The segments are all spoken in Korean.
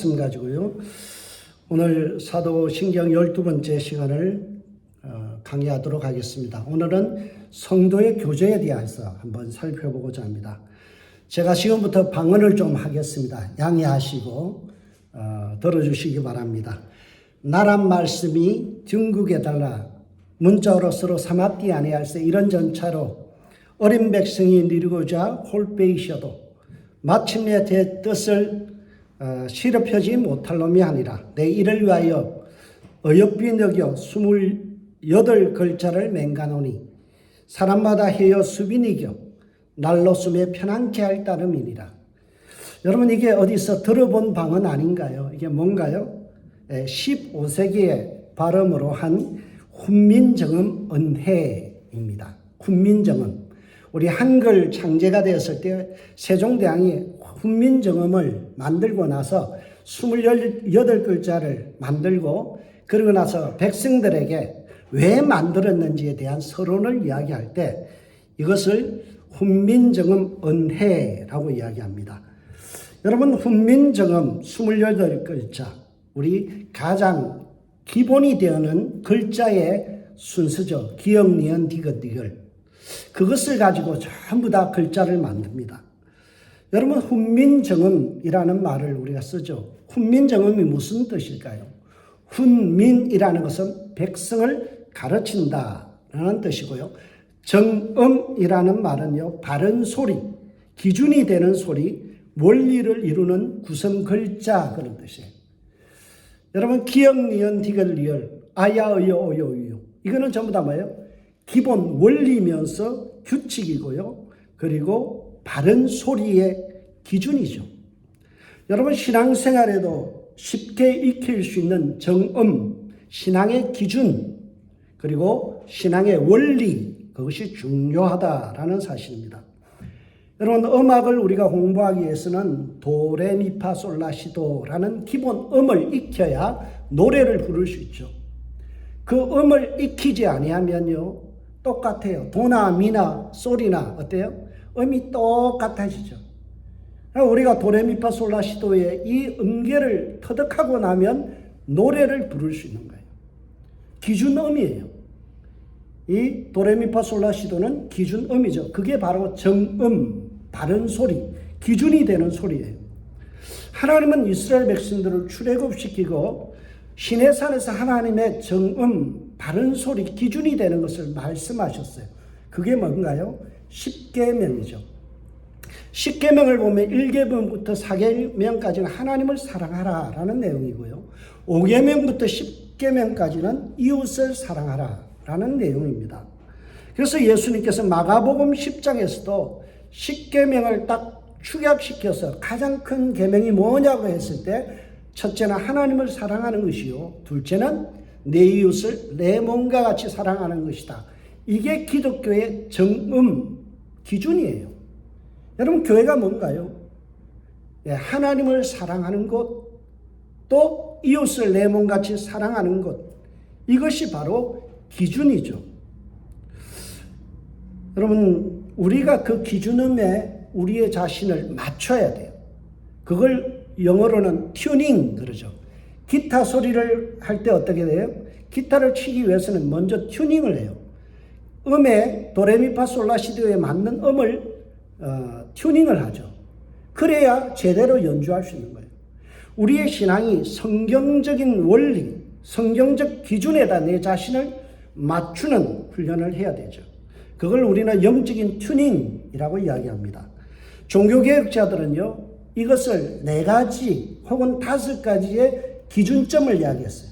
가지고요. 오늘 사도신경 12번째 시간을 강의하도록 하겠습니다. 오늘은 성도의 교제에 대해서 한번 살펴보고자 합니다. 제가 지금부터 방언을 좀 하겠습니다. 양해하시고 들어주시기 바랍니다. 나란 말씀이 등국에 달라 문자로 서로 삼합디 아니할세 이런 전차로 어린 백성이 이루고자 홀빼이셔도 마침내 제 뜻을 시럽하지 못할 놈이 아니라 내 이를 위하여 어여삐 여겨 28글자를 맹가노니 사람마다 헤어 수빈이겨 날로 숨에 편안케 할 따름이니라. 여러분, 이게 어디서 들어본 방언 아닌가요? 이게 뭔가요? 15세기의 발음으로 한 훈민정음 은혜입니다. 훈민정음. 우리 한글 창제가 되었을 때 세종대왕이 훈민정음을 만들고 나서 28글자를 만들고 그러고 나서 백성들에게 왜 만들었는지에 대한 서론을 이야기할 때 이것을 훈민정음 은혜라고 이야기합니다. 여러분, 훈민정음 28글자, 우리 가장 기본이 되는 글자의 순서죠. 기역, 니은, 디귿, 디귿. 그것을 가지고 전부 다 글자를 만듭니다. 여러분, 훈민정음이라는 말을 우리가 쓰죠. 훈민정음이 무슨 뜻일까요? 훈민이라는 것은 백성을 가르친다라는 뜻이고요. 정음이라는 말은요, 바른 소리, 기준이 되는 소리, 원리를 이루는 구성 글자, 그런 뜻이에요. 여러분, 기역, 니은, 디귿, 리을, 아야, 어여, 오요, 우요. 이거는 전부 다 뭐예요? 기본 원리면서 규칙이고요. 그리고 바른 소리의 기준이죠. 여러분, 신앙생활에도 쉽게 익힐 수 있는 정음, 신앙의 기준, 그리고 신앙의 원리, 그것이 중요하다라는 사실입니다. 여러분, 음악을 우리가 공부하기 위해서는 도레미파솔라시도라는 기본 음을 익혀야 노래를 부를 수 있죠. 그 음을 익히지 아니하면요, 똑같아요. 도나 미나 솔이나 어때요? 음이 똑같아지죠. 우리가 도레미파솔라시도의 이 음계를 터득하고 나면 노래를 부를 수 있는 거예요. 기준음이에요. 이 도레미파솔라시도는 기준음이죠. 그게 바로 정음, 바른 소리, 기준이 되는 소리예요. 하나님은 이스라엘 백성들을 출애굽시키고 시내산에서 하나님의 정음, 바른 소리, 기준이 되는 것을 말씀하셨어요. 그게 뭔가요? 십계명이죠. 십계명을 보면 1계명부터 4계명까지는 하나님을 사랑하라 라는 내용이고요. 5계명부터 10계명까지는 이웃을 사랑하라 라는 내용입니다. 그래서 예수님께서 마가복음 10장에서도 십계명을 딱 축약시켜서 가장 큰 계명이 뭐냐고 했을 때 첫째는 하나님을 사랑하는 것이요, 둘째는 내 이웃을 내 몸과 같이 사랑하는 것이다. 이게 기독교의 정음 기준이에요. 여러분, 교회가 뭔가요? 하나님을 사랑하는 것, 또 이웃을 내 몸같이 사랑하는 것, 이것이 바로 기준이죠. 여러분, 우리가 그 기준음에 우리의 자신을 맞춰야 돼요. 그걸 영어로는 튜닝 그러죠. 기타 소리를 할 때 어떻게 돼요? 기타를 치기 위해서는 먼저 튜닝을 해요. 음에 도레미파솔라시도에 맞는 음을 튜닝을 하죠. 그래야 제대로 연주할 수 있는 거예요. 우리의 신앙이 성경적인 원리, 성경적 기준에다 내 자신을 맞추는 훈련을 해야 되죠. 그걸 우리는 영적인 튜닝이라고 이야기합니다. 종교개혁자들은요, 이것을 4가지 혹은 5가지의 기준점을 이야기했어요.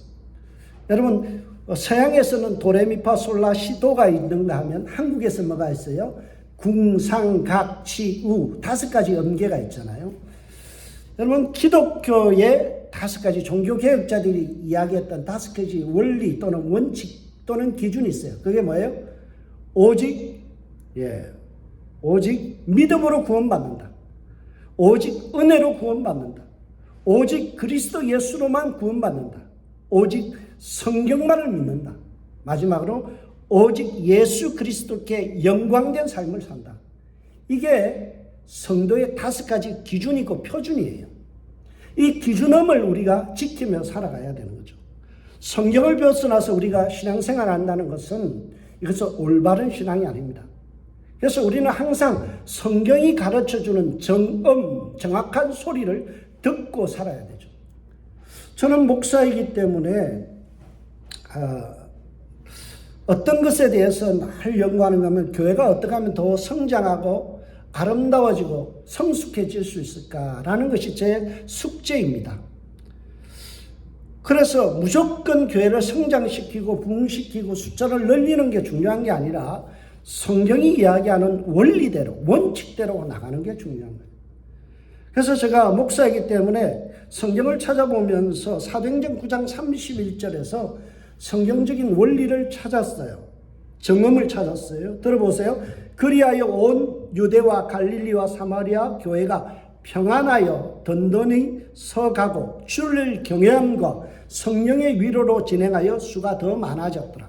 여러분, 서양에서는 도레미파솔라시도가 있는가 하면 한국에서 뭐가 있어요? 궁상각치우 5가지 음계가 있잖아요. 여러분, 기독교의 5가지 종교개혁자들이 이야기했던 5가지 원리 또는 원칙 또는 기준이 있어요. 그게 뭐예요? 오직 믿음으로 구원받는다. 오직 은혜로 구원받는다. 오직 그리스도 예수로만 구원받는다. 오직 성경만을 믿는다. 마지막으로 오직 예수 그리스도께 영광된 삶을 산다. 이게 성도의 5가지 기준이고 표준이에요. 이 기준음을 우리가 지키며 살아가야 되는 거죠. 성경을 벗어나서 우리가 신앙생활을 한다는 것은 이것은 올바른 신앙이 아닙니다. 그래서 우리는 항상 성경이 가르쳐주는 정확한 소리를 듣고 살아야 되죠. 저는 목사이기 때문에 어떤 것에 대해서 늘 연구하는 거면 교회가 어떻게 하면 더 성장하고 아름다워지고 성숙해질 수 있을까라는 것이 제 숙제입니다. 그래서 무조건 교회를 성장시키고 부흥시키고 숫자를 늘리는 게 중요한 게 아니라 성경이 이야기하는 원리대로 원칙대로 나가는 게 중요한 거예요. 그래서 제가 목사이기 때문에 성경을 찾아보면서 사도행전 9장 31절에서 성경적인 원리를 찾았어요. 정음을 찾았어요. 들어보세요. 그리하여 온 유대와 갈릴리와 사마리아 교회가 평안하여 든든히 서가고 주를 경외함과 성령의 위로로 진행하여 수가 더 많아졌더라.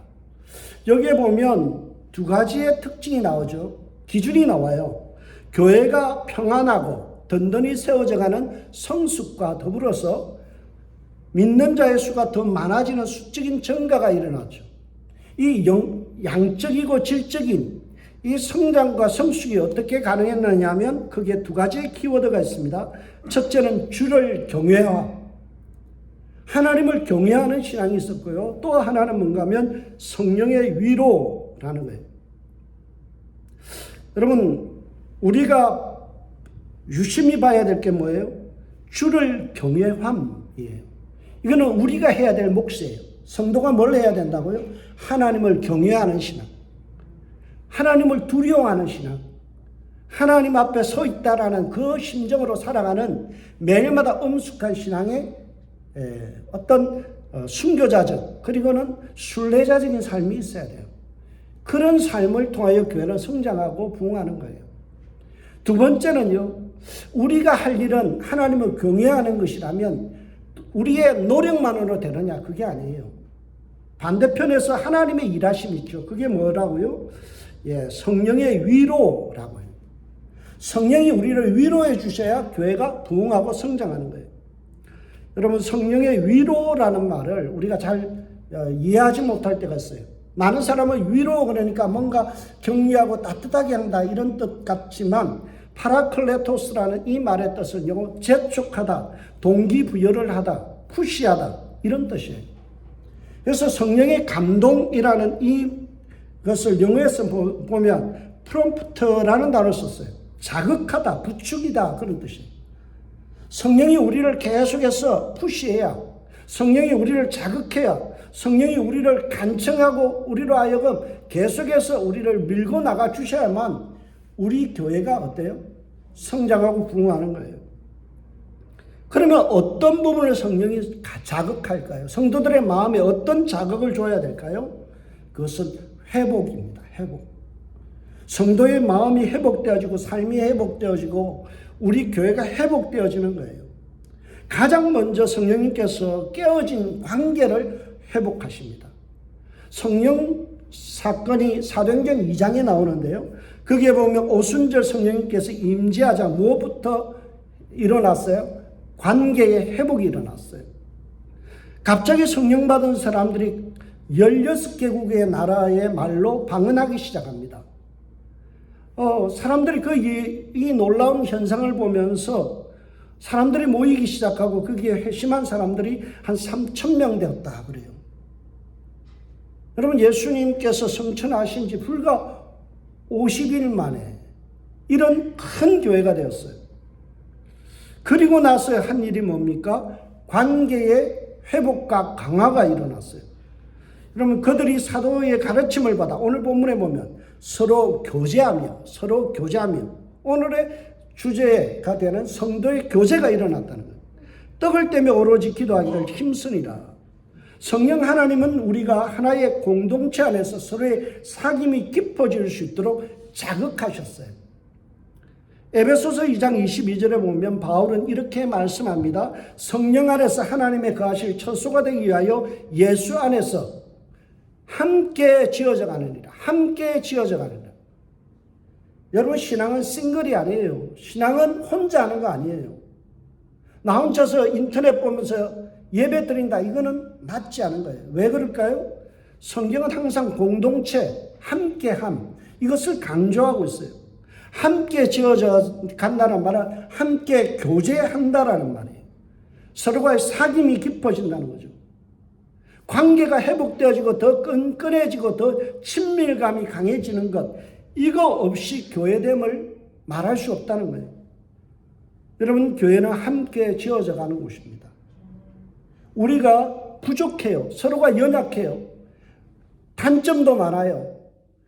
여기에 보면 두 가지의 특징이 나오죠. 기준이 나와요. 교회가 평안하고 든든히 세워져가는 성숙과 더불어서 믿는 자의 수가 더 많아지는 수적인 증가가 일어나죠. 이 양적이고 질적인 이 성장과 성숙이 어떻게 가능했느냐 하면 크게 두 가지의 키워드가 있습니다. 첫째는 주를 경외함. 하나님을 경외하는 신앙이 있었고요. 또 하나는 뭔가 하면 성령의 위로라는 거예요. 여러분, 우리가 유심히 봐야 될 게 뭐예요? 주를 경외함이에요. 이거는 우리가 해야 될 몫이에요. 성도가 뭘 해야 된다고요? 하나님을 경외하는 신앙. 하나님을 두려워하는 신앙. 하나님 앞에 서 있다라는 그 심정으로 살아가는 매일마다 엄숙한 신앙의 어떤 순교자적 그리고는 순례자적인 삶이 있어야 돼요. 그런 삶을 통하여 교회는 성장하고 부흥하는 거예요. 두 번째는요. 우리가 할 일은 하나님을 경외하는 것이라면 우리의 노력만으로 되느냐? 그게 아니에요. 반대편에서 하나님의 일하심이 있죠. 그게 뭐라고요? 성령의 위로라고 해요. 성령이 우리를 위로해 주셔야 교회가 부흥하고 성장하는 거예요. 여러분, 성령의 위로라는 말을 우리가 잘 이해하지 못할 때가 있어요. 많은 사람은 위로 그러니까 뭔가 격려하고 따뜻하게 한다 이런 뜻 같지만 파라클레토스라는 이 말의 뜻은 재촉하다, 동기부여를 하다, 푸시하다 이런 뜻이에요. 그래서 성령의 감동이라는 이것을 영어에서 보면 프롬프트라는 단어를 썼어요. 자극하다, 부추기다 그런 뜻이에요. 성령이 우리를 계속해서 푸시해야, 성령이 우리를 자극해야, 성령이 우리를 간청하고 우리로 하여금 계속해서 우리를 밀고 나가 주셔야만 우리 교회가 어때요? 성장하고 부흥하는 거예요. 그러면 어떤 부분을 성령이 자극할까요? 성도들의 마음에 어떤 자극을 줘야 될까요? 그것은 회복입니다. 회복. 성도의 마음이 회복되어지고 삶이 회복되어지고 우리 교회가 회복되어지는 거예요. 가장 먼저 성령님께서 깨어진 관계를 회복하십니다. 성령 사건이 사도행전 2장에 나오는데요. 거기에 보면 오순절 성령님께서 임재하자 무엇부터 일어났어요? 관계의 회복이 일어났어요. 갑자기 성령 받은 사람들이 16개국의 나라의 말로 방언하기 시작합니다. 사람들이 이 놀라운 현상을 보면서 사람들이 모이기 시작하고 거기에 회심한 사람들이 한 3,000명 되었다 그래요. 여러분, 예수님께서 성천하신 지 불과 50일 만에 이런 큰 교회가 되었어요. 그리고 나서 한 일이 뭡니까? 관계의 회복과 강화가 일어났어요. 그러면 그들이 사도의 가르침을 받아 오늘 본문에 보면 서로 교제하며 오늘의 주제가 되는 성도의 교제가 일어났다는 거예요. 떡을 떼며 오로지 기도하기를 힘쓰니라. 성령 하나님은 우리가 하나의 공동체 안에서 서로의 사귐이 깊어질 수 있도록 자극하셨어요. 에베소서 2장 22절에 보면 바울은 이렇게 말씀합니다. 성령 안에서 하나님의 거하실 처소가 되기 위하여 예수 안에서 함께 지어져 가느니라. 함께 지어져 가느니라. 여러분, 신앙은 싱글이 아니에요. 신앙은 혼자 하는 거 아니에요. 나 혼자서 인터넷 보면서 예배 드린다. 이거는 맞지 않은 거예요. 왜 그럴까요? 성경은 항상 공동체, 함께함, 이것을 강조하고 있어요. 함께 지어져 간다는 말은 함께 교제한다라는 말이에요. 서로가의 사귐이 깊어진다는 거죠. 관계가 회복되어지고 더 끈끈해지고 더 친밀감이 강해지는 것, 이거 없이 교회됨을 말할 수 없다는 거예요. 여러분, 교회는 함께 지어져 가는 곳입니다. 우리가 부족해요. 서로가 연약해요. 단점도 많아요.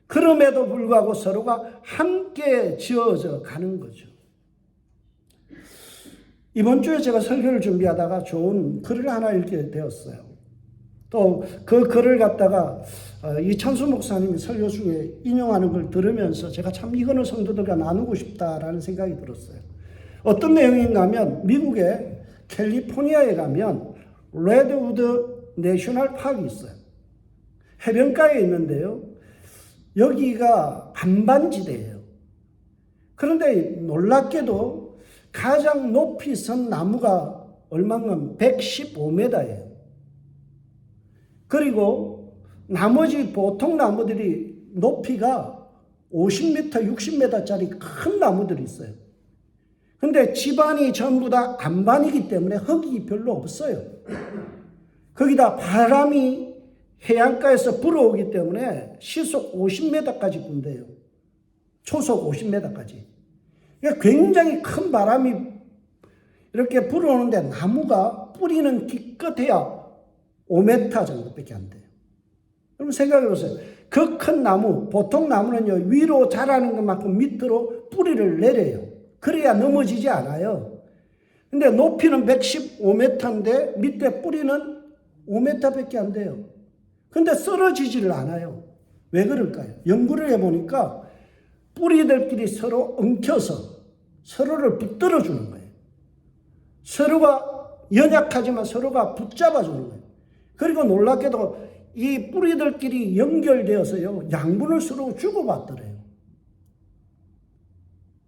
그럼에도 불구하고 서로가 함께 지어져 가는 거죠. 이번 주에 제가 설교를 준비하다가 좋은 글을 하나 읽게 되었어요. 또 그 글을 갖다가 이찬수 목사님이 설교 중에 인용하는 걸 들으면서 제가 참 이거는 성도들과 나누고 싶다라는 생각이 들었어요. 어떤 내용인가 하면 미국의 캘리포니아에 가면 레드우드 내셔널 파크가 있어요. 해변가에 있는데요. 여기가 반반지대예요. 그런데 놀랍게도 가장 높이 선 나무가 얼마면 115m예요. 그리고 나머지 보통 나무들이 높이가 50m, 60m짜리 큰 나무들이 있어요. 근데 집안이 전부 다 안반이기 때문에 흙이 별로 없어요. 거기다 바람이 해안가에서 불어오기 때문에 시속 50m까지 분대요. 초속 50m까지. 그러니까 굉장히 큰 바람이 이렇게 불어오는데 나무가 뿌리는 기껏해야 5m 정도밖에 안 돼요. 그럼 생각해 보세요. 그 큰 나무, 보통 나무는요, 위로 자라는 것만큼 밑으로 뿌리를 내려요. 그래야 넘어지지 않아요. 근데 높이는 115m인데 밑에 뿌리는 5m밖에 안 돼요. 근데 쓰러지지를 않아요. 왜 그럴까요? 연구를 해보니까 뿌리들끼리 서로 엉켜서 서로를 붙들어 주는 거예요. 서로가 연약하지만 서로가 붙잡아 주는 거예요. 그리고 놀랍게도 이 뿌리들끼리 연결되어서요, 양분을 서로 주고받더래요.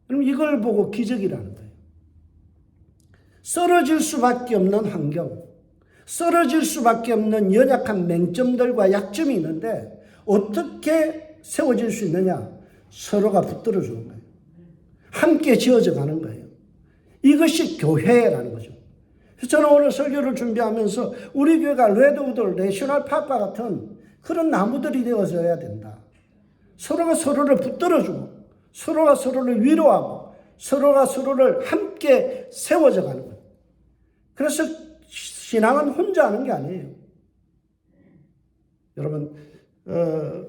그럼 이걸 보고 기적이라는 거예요. 쓰러질 수밖에 없는 환경, 쓰러질 수밖에 없는 연약한 맹점들과 약점이 있는데 어떻게 세워질 수 있느냐? 서로가 붙들어 주는 거예요. 함께 지어져 가는 거예요. 이것이 교회라는 거죠. 저는 오늘 설교를 준비하면서 우리 교회가 레드우드 내셔널 파크와 같은 그런 나무들이 되어져야 된다. 서로가 서로를 붙들어주고 서로가 서로를 위로하고 서로가 서로를 함께 세워져 가는 거예요. 그래서 신앙은 혼자 하는 게 아니에요. 여러분,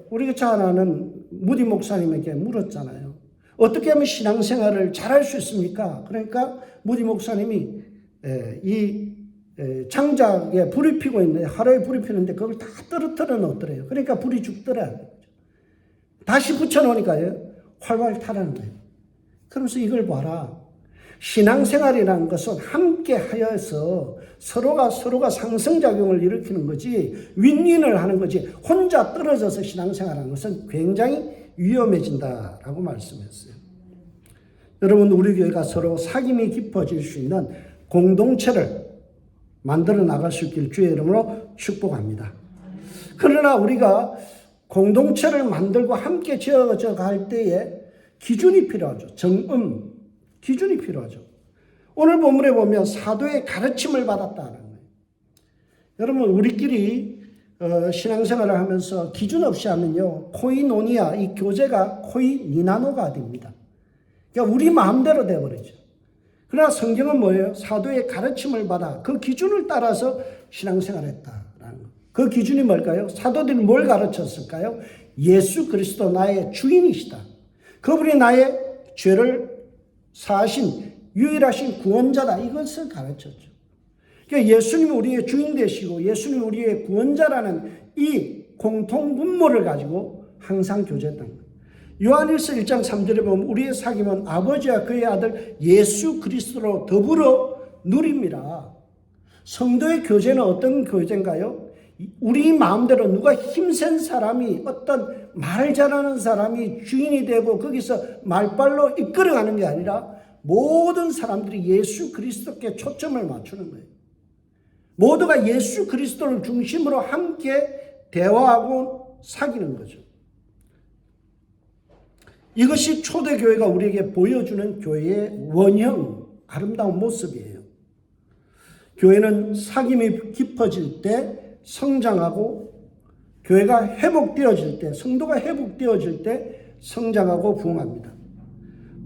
우리 교회 하나는 무디 목사님에게 물었잖아요. 어떻게 하면 신앙생활을 잘할 수 있습니까? 그러니까 무디 목사님이 이 장작에 불이 피고 있는데, 하루에 불이 피는데 그걸 다 떨어뜨려 놓더래요. 그러니까 불이 죽더라. 다시 붙여놓으니까요, 활활 타라는 거예요. 그러면서 이걸 봐라. 신앙생활이라는 것은 함께 하여서 서로가 상승작용을 일으키는 거지, 윈윈을 하는 거지, 혼자 떨어져서 신앙생활하는 것은 굉장히 위험해진다라고 말씀했어요. 여러분, 우리 교회가 서로 사귐이 깊어질 수 있는 공동체를 만들어 나갈 수 있길 주의 이름으로 축복합니다. 그러나 우리가 공동체를 만들고 함께 지어져 갈 때에 기준이 필요하죠. 정음, 기준이 필요하죠. 오늘 본문에 보면 사도의 가르침을 받았다는 거예요. 여러분, 우리끼리 신앙생활을 하면서 기준 없이 하면요, 코이노니아, 이 교제가 코이니나노가 됩니다. 그러니까 우리 마음대로 되어버리죠. 그러나 성경은 뭐예요? 사도의 가르침을 받아 그 기준을 따라서 신앙생활을 했다라는 거. 그 기준이 뭘까요? 사도들이 뭘 가르쳤을까요? 예수 그리스도 나의 주인이시다. 그분이 나의 죄를 사하신 유일하신 구원자다. 이것을 가르쳤죠. 그러니까 예수님이 우리의 주인 되시고 예수님이 우리의 구원자라는 이 공통분모를 가지고 항상 교제했던 거예요. 요한일서 1장 3절에 보면 우리의 사귐은 아버지와 그의 아들 예수 그리스도로 더불어 누립니다. 성도의 교제는 어떤 교제인가요? 우리 마음대로 누가 힘센 사람이, 어떤 말 잘하는 사람이 주인이 되고 거기서 말발로 이끌어가는 게 아니라 모든 사람들이 예수 그리스도께 초점을 맞추는 거예요. 모두가 예수 그리스도를 중심으로 함께 대화하고 사귀는 거죠. 이것이 초대교회가 우리에게 보여주는 교회의 원형, 아름다운 모습이에요. 교회는 사귐이 깊어질 때 성장하고, 교회가 회복되어질 때, 성도가 회복되어질 때 성장하고 부흥합니다.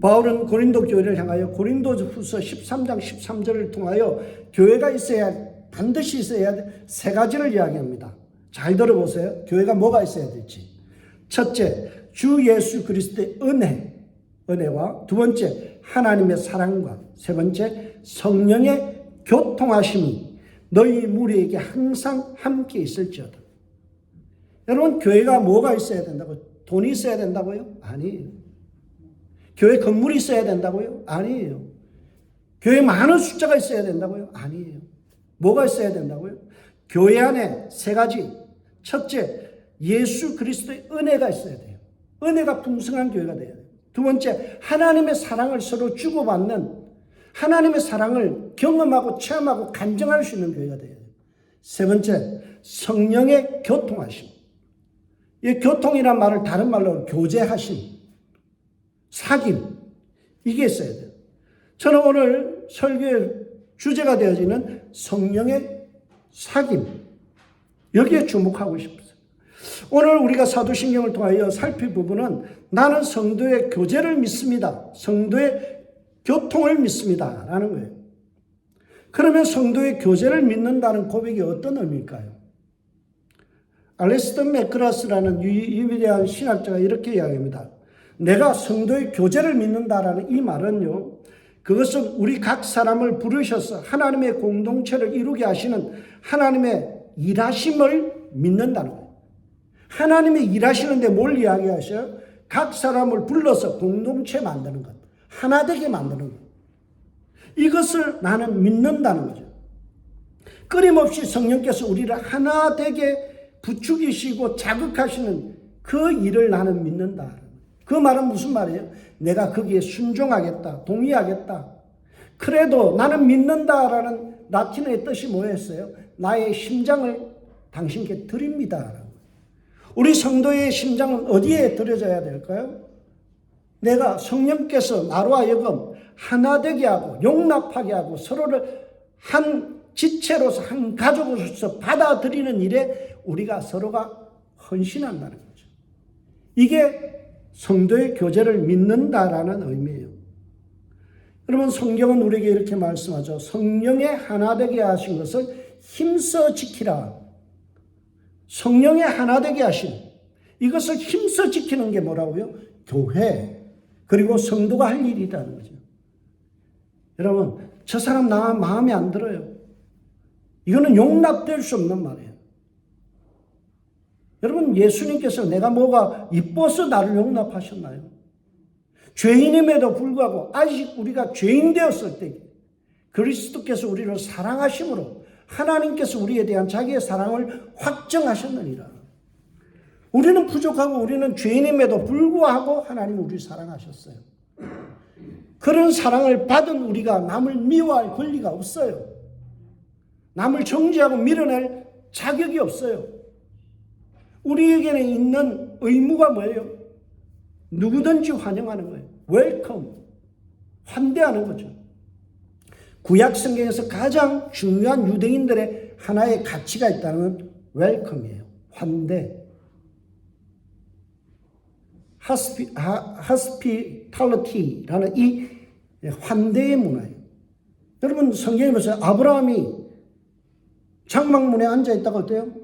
바울은 고린도 교회를 향하여 고린도후서 13장 13절을 통하여 교회가 반드시 있어야 돼 세 가지를 이야기합니다. 잘 들어보세요. 교회가 뭐가 있어야 될지. 첫째, 주 예수 그리스도의 은혜와 두 번째, 하나님의 사랑과 세 번째, 성령의 교통하심이 너희 무리에게 항상 함께 있을지어다. 여러분, 교회가 뭐가 있어야 된다고요? 돈이 있어야 된다고요? 아니에요. 교회 건물이 있어야 된다고요? 아니에요. 교회에 많은 숫자가 있어야 된다고요? 아니에요. 뭐가 있어야 된다고요? 교회 안에 세 가지. 첫째, 예수 그리스도의 은혜가 있어야 돼요. 은혜가 풍성한 교회가 돼야 돼요. 두 번째, 하나님의 사랑을 서로 주고받는, 하나님의 사랑을 경험하고 체험하고 간증할 수 있는 교회가 돼야 돼요. 세 번째, 성령의 교통하심. 이 교통이란 말을 다른 말로 교제하심, 사귐, 이게 있어야 돼요. 저는 오늘 설교의 주제가 되어지는 성령의 사귐, 여기에 주목하고 싶어요. 오늘 우리가 사도신경을 통하여 살필 부분은 나는 성도의 교제를 믿습니다. 성도의 교통을 믿습니다. 라는 거예요. 그러면 성도의 교제를 믿는다는 고백이 어떤 의미일까요? 알레스턴 맥크라스라는 유일한 신학자가 이렇게 이야기합니다. 내가 성도의 교제를 믿는다라는 이 말은요, 그것은 우리 각 사람을 부르셔서 하나님의 공동체를 이루게 하시는 하나님의 일하심을 믿는다는 거예요. 하나님이 일하시는데 뭘 이야기하셔요? 각 사람을 불러서 공동체 만드는 것, 하나 되게 만드는 것. 이것을 나는 믿는다는 거죠. 끊임없이 성령께서 우리를 하나 되게 부추기시고 자극하시는 그 일을 나는 믿는다. 그 말은 무슨 말이에요? 내가 거기에 순종하겠다, 동의하겠다. 그래도 나는 믿는다라는 라틴어의 뜻이 뭐였어요? 나의 심장을 당신께 드립니다. 우리 성도의 심장은 어디에 드려져야 될까요? 내가 성령께서 나로 하여금 하나 되게 하고 용납하게 하고 서로를 한 지체로서 한 가족으로서 받아들이는 일에 우리가 서로가 헌신한다는 거죠. 이게 성도의 교제를 믿는다라는 의미예요. 여러분, 성경은 우리에게 이렇게 말씀하죠. 성령의 하나 되게 하신 것을 힘써 지키라. 성령의 하나 되게 하신 이것을 힘써 지키는 게 뭐라고요? 교회, 그리고 성도가 할 일이라는 거죠. 여러분, 저 사람 나 마음에 안 들어요. 이거는 용납될 수 없는 말이에요. 여러분, 예수님께서 내가 뭐가 이뻐서 나를 용납하셨나요? 죄인임에도 불구하고 아직 우리가 죄인 되었을 때 그리스도께서 우리를 사랑하심으로 하나님께서 우리에 대한 자기의 사랑을 확정하셨느니라. 우리는 부족하고 우리는 죄인임에도 불구하고 하나님은 우리를 사랑하셨어요. 그런 사랑을 받은 우리가 남을 미워할 권리가 없어요. 남을 정죄하고 밀어낼 자격이 없어요. 우리에게는 있는 의무가 뭐예요? 누구든지 환영하는 거예요. 웰컴, 환대하는 거죠. 구약 성경에서 가장 중요한 유대인들의 하나의 가치가 있다는 웰컴이에요. 환대. 하스피탈리티라는 이 환대의 문화예요. 여러분, 성경에 보세요. 아브라함이 장막문에 앉아있다가 어때요?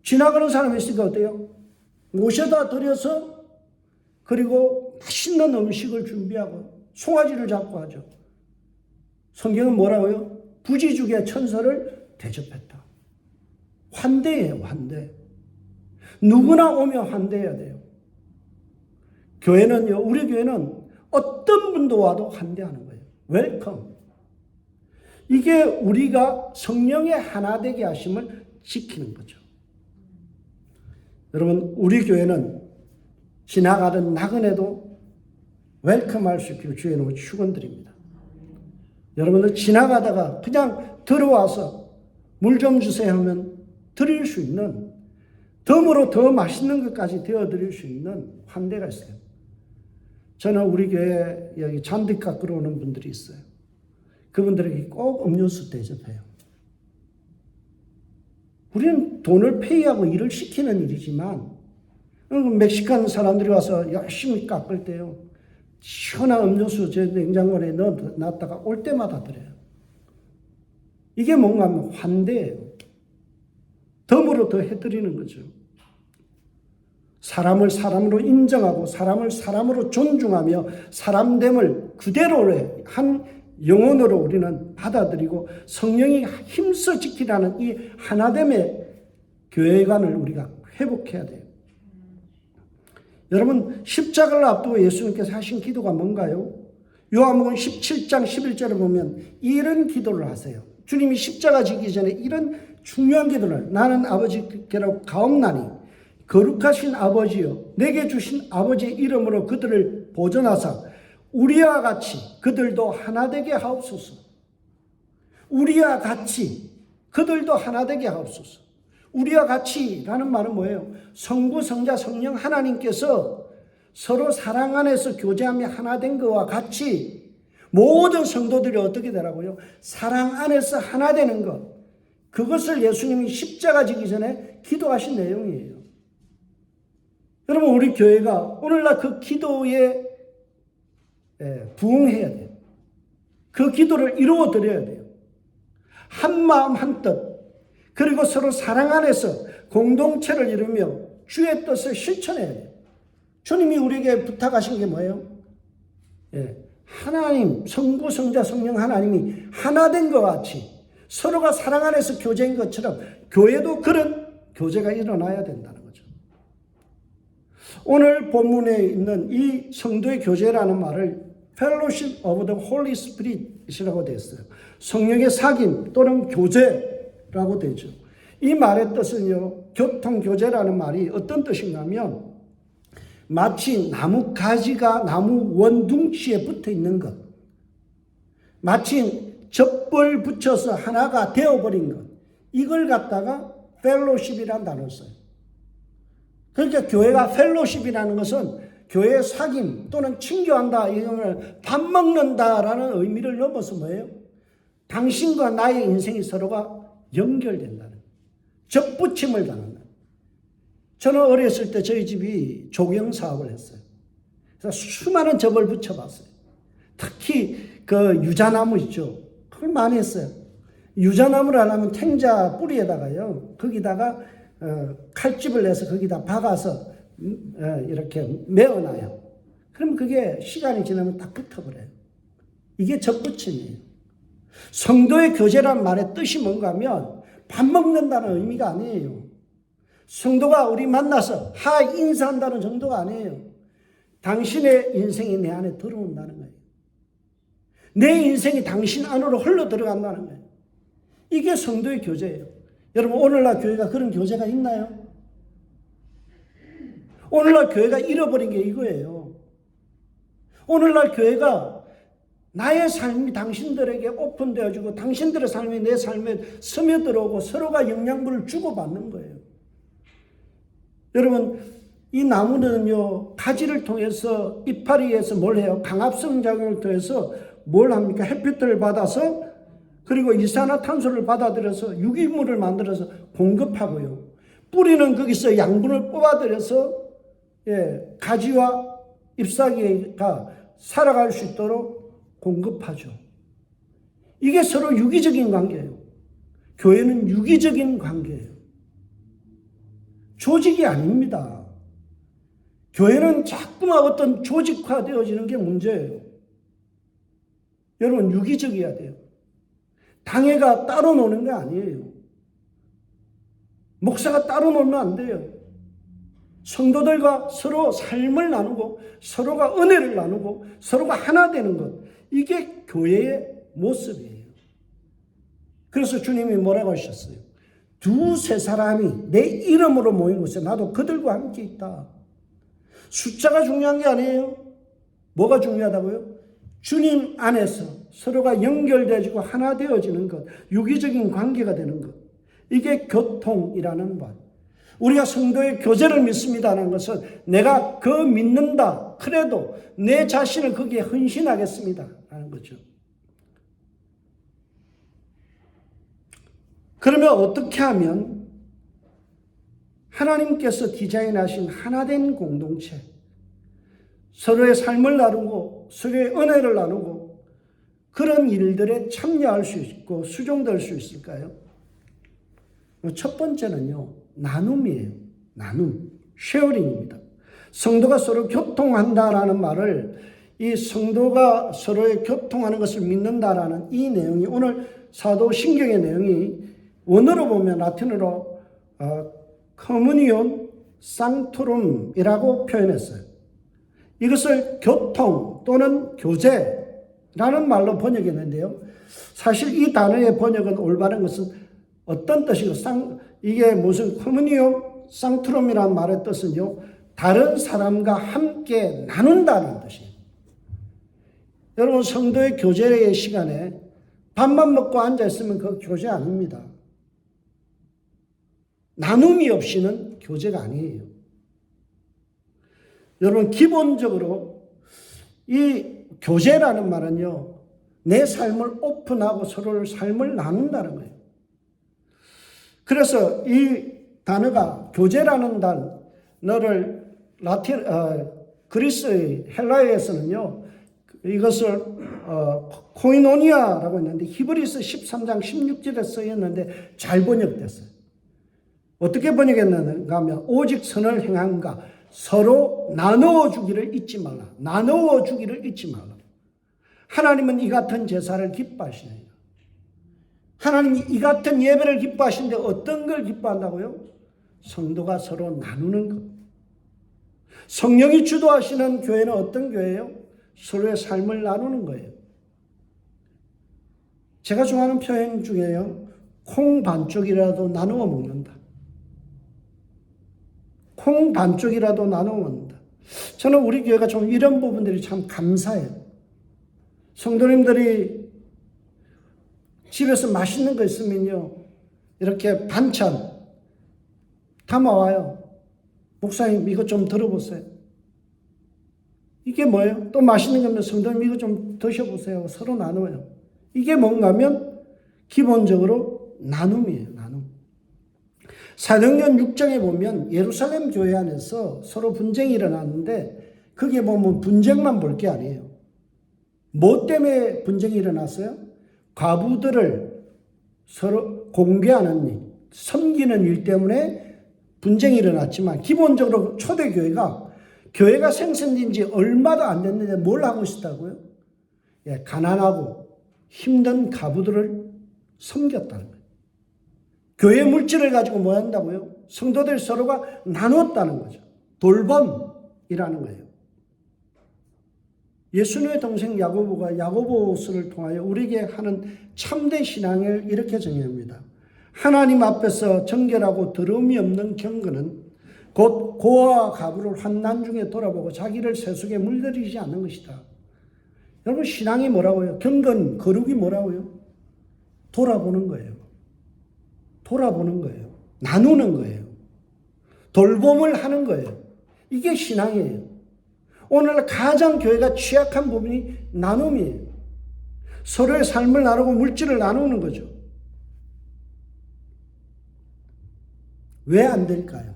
지나가는 사람이 있으니까 어때요? 모셔다 드려서 그리고 맛있는 음식을 준비하고 송아지를 잡고 하죠. 성경은 뭐라고요? 부지죽의 천사를 대접했다. 환대예요, 환대. 누구나 오면 환대해야 돼요. 교회는요, 우리 교회는 어떤 분도 와도 환대하는 거예요. 웰컴. 이게 우리가 성령의 하나 되게 하심을 지키는 거죠. 여러분, 우리 교회는 지나가는 나그네도 웰컴할 수 있기를 주의 이름으로 축원드립니다. 여러분들 지나가다가 그냥 들어와서 물 좀 주세요 하면 드릴 수 있는, 덤으로 더 맛있는 것까지 되어드릴 수 있는 환대가 있어요. 저는 우리 교회 여기 잔디 깎으러 오는 분들이 있어요. 그분들에게 꼭 음료수 대접해요. 우리는 돈을 페이하고 일을 시키는 일이지만 멕시칸 사람들이 와서 열심히 깎을 때요, 시원한 음료수 제 냉장고에 넣어놨다가 올 때마다 드려요. 이게 뭔가 하면 환대예요. 덤으로 더 해드리는 거죠. 사람을 사람으로 인정하고 사람을 사람으로 존중하며 사람됨을 그대로의 한 영혼으로 우리는 받아들이고 성령이 힘써 지키라는 이 하나됨의 교회관을 우리가 회복해야 돼요. 여러분, 십자가를 앞두고 예수님께서 하신 기도가 뭔가요? 요한복음 17장 11절을 보면 이런 기도를 하세요. 주님이 십자가 지기 전에 이런 중요한 기도를, 나는 아버지께로 가옵나니 거룩하신 아버지여, 내게 주신 아버지의 이름으로 그들을 보존하사 우리와 같이 그들도 하나 되게 하옵소서. 우리와 같이 그들도 하나 되게 하옵소서. 우리와 같이라는 말은 뭐예요? 성부, 성자, 성령 하나님께서 서로 사랑 안에서 교제하며 하나 된 것과 같이 모든 성도들이 어떻게 되라고요? 사랑 안에서 하나 되는 것. 그것을 예수님이 십자가 지기 전에 기도하신 내용이에요. 여러분, 우리 교회가 오늘날 그 기도에 부응해야 돼요. 그 기도를 이루어 드려야 돼요. 한 마음 한 뜻, 그리고 서로 사랑 안에서 공동체를 이루며 주의 뜻을 실천해야 돼요. 주님이 우리에게 부탁하신 게 뭐예요? 하나님, 성부, 성자, 성령 하나님이 하나 된 것 같이 서로가 사랑 안에서 교제인 것처럼 교회도 그런 교제가 일어나야 된다는 거죠. 오늘 본문에 있는 이 성도의 교제라는 말을 Fellowship of the Holy Spirit이라고 되어 있어요. 성령의 사귐 또는 교제라고 되죠. 이 말의 뜻은요, 교통교제라는 말이 어떤 뜻인가 하면 마치 나무 가지가 나무 원둥치에 붙어 있는 것, 마치 접벌 붙여서 하나가 되어버린 것, 이걸 갖다가 펠로십이라는 단어를 써요. 그러니까 교회가 펠로십이라는 것은 교회의 사귐 또는 친교한다, 이걸 밥 먹는다라는 의미를 넘어서 뭐예요? 당신과 나의 인생이 서로가 연결된다는 거예요. 접붙임을 당한다. 저는 어렸을 때 저희 집이 조경 사업을 했어요. 그래서 수많은 접을 붙여봤어요. 특히 그 유자나무 있죠. 그걸 많이 했어요. 유자나무를 하려면 탱자 뿌리에다가요, 거기다가 칼집을 내서 거기다 박아서 이렇게 메어놔요. 그럼 그게 시간이 지나면 딱 붙어버려요. 이게 접붙임이에요. 성도의 교제란 말의 뜻이 뭔가 하면 밥 먹는다는 의미가 아니에요. 성도가 우리 만나서 인사한다는 정도가 아니에요. 당신의 인생이 내 안에 들어온다는 거예요. 내 인생이 당신 안으로 흘러 들어간다는 거예요. 이게 성도의 교제예요. 여러분, 오늘날 교회가 그런 교제가 있나요? 오늘날 교회가 잃어버린 게 이거예요. 오늘날 교회가 나의 삶이 당신들에게 오픈되어지고 당신들의 삶이 내 삶에 스며들어오고 서로가 영양분을 주고받는 거예요. 여러분, 이 나무는요, 가지를 통해서 이파리에서 뭘 해요? 강압성 작용을 통해서 뭘 합니까? 햇빛을 받아서, 그리고 이산화탄소를 받아들여서 유기물을 만들어서 공급하고요. 뿌리는 거기서 양분을 뽑아들여서 가지와 잎사귀가 살아갈 수 있도록 공급하죠. 이게 서로 유기적인 관계예요. 교회는 유기적인 관계예요. 조직이 아닙니다. 교회는 자꾸만 어떤 조직화되어지는 게 문제예요. 여러분, 유기적이어야 돼요. 당회가 따로 노는 게 아니에요. 목사가 따로 놀면 안 돼요. 성도들과 서로 삶을 나누고 서로가 은혜를 나누고 서로가 하나 되는 것, 이게 교회의 모습이에요. 그래서 주님이 뭐라고 하셨어요? 두세 사람이 내 이름으로 모인 곳에 나도 그들과 함께 있다. 숫자가 중요한 게 아니에요. 뭐가 중요하다고요? 주님 안에서 서로가 연결되어지고 하나 되어지는 것, 유기적인 관계가 되는 것. 이게 교통이라는 것. 우리가 성도의 교제를 믿습니다는 것은 내가 그 믿는다. 그래도 내 자신을 거기에 헌신하겠습니다. 라는 거죠. 그러면 어떻게 하면 하나님께서 디자인하신 하나된 공동체, 서로의 삶을 나누고 서로의 은혜를 나누고 그런 일들에 참여할 수 있고 수종될 수 있을까요? 첫 번째는요, 나눔이에요. 나눔, 쉐어링입니다. 성도가 서로 교통한다라는 말을, 이 성도가 서로의 교통하는 것을 믿는다라는 이 내용이, 오늘 사도신경의 내용이 원어로 보면 라틴어로 커뮤니온 상투룸이라고 표현했어요. 이것을 교통 또는 교제라는 말로 번역했는데요. 사실 이 단어의 번역은 올바른 것은 어떤 뜻이고, 이게 무슨 커뮤니온 상투룸이라는 말의 뜻은요, 다른 사람과 함께 나눈다는 뜻이에요. 여러분, 성도의 교제의 시간에 밥만 먹고 앉아있으면 그 교제 아닙니다. 나눔이 없이는 교제가 아니에요. 여러분, 기본적으로 이 교제라는 말은요, 내 삶을 오픈하고 서로를 삶을 나눈다는 거예요. 그래서 이 단어가, 교제라는 단어를 그리스의 헬라어에서는요, 이것을 코이노니아라고 했는데 히브리서 13장 16절에 쓰였는데 잘 번역됐어요. 어떻게 번역했는가 하면, 오직 선을 행함과 서로 나누어 주기를 잊지 말라. 나누어 주기를 잊지 말라. 하나님은 이 같은 제사를 기뻐하시느니라. 하나님이 이 같은 예배를 기뻐하시는데 어떤 걸 기뻐한다고요? 성도가 서로 나누는 것. 성령이 주도하시는 교회는 어떤 교회예요? 서로의 삶을 나누는 거예요. 제가 좋아하는 표현 중에요, 콩 반쪽이라도 나누어 먹는다. 콩 반쪽이라도 나누어 먹는다. 저는 우리 교회가 좀 이런 부분들이 참 감사해요. 성도님들이 집에서 맛있는 거 있으면요, 이렇게 반찬 담아와요. 목사님, 이거 좀 들어보세요. 이게 뭐예요? 또 맛있는 거면 성도님 이거 좀 드셔보세요. 서로 나눠요. 이게 뭔가 하면 기본적으로 나눔이에요. 나눔. 사도행전 6장에 보면 예루살렘 교회 안에서 서로 분쟁이 일어났는데, 그게 보면 분쟁만 볼 게 아니에요. 뭐 때문에 분쟁이 일어났어요? 과부들을 서로 공개하는 일, 섬기는 일 때문에 분쟁이 일어났지만, 기본적으로 초대교회가, 교회가 생성된 지 얼마도 안 됐는데 뭘 하고 있었다고요? 예, 가난하고 힘든 과부들을 섬겼다는 거예요. 교회 물질을 가지고 뭐 한다고요? 성도들 서로가 나눴다는 거죠. 돌봄이라는 거예요. 예수님의 동생 야고보가 야고보서를 통하여 우리에게 하는 참된 신앙을 이렇게 정의합니다. 하나님 앞에서 정결하고 더러움이 없는 경건은 곧 고아와 과부를 환난 중에 돌아보고 자기를 세속에 물들이지 않는 것이다. 여러분, 신앙이 뭐라고요? 경건, 거룩이 뭐라고요? 돌아보는 거예요. 돌아보는 거예요. 나누는 거예요. 돌봄을 하는 거예요. 이게 신앙이에요. 오늘날 가장 교회가 취약한 부분이 나눔이에요. 서로의 삶을 나누고 물질을 나누는 거죠. 왜 안 될까요?